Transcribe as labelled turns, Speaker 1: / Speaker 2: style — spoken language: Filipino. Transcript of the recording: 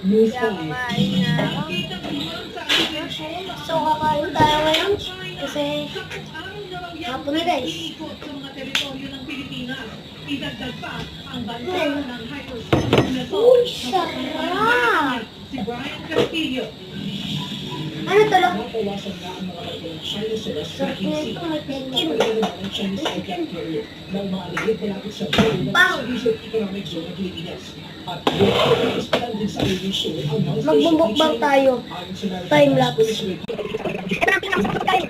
Speaker 1: Kakain na ako. So, kakain tayo ngayon kasi hapon na guys. Uy, sarap! Ano to lang? Sarap nito, may tekin. Bang! Magbubukbang tayo. Time lapse. Ito na pinakamasarap pagkain.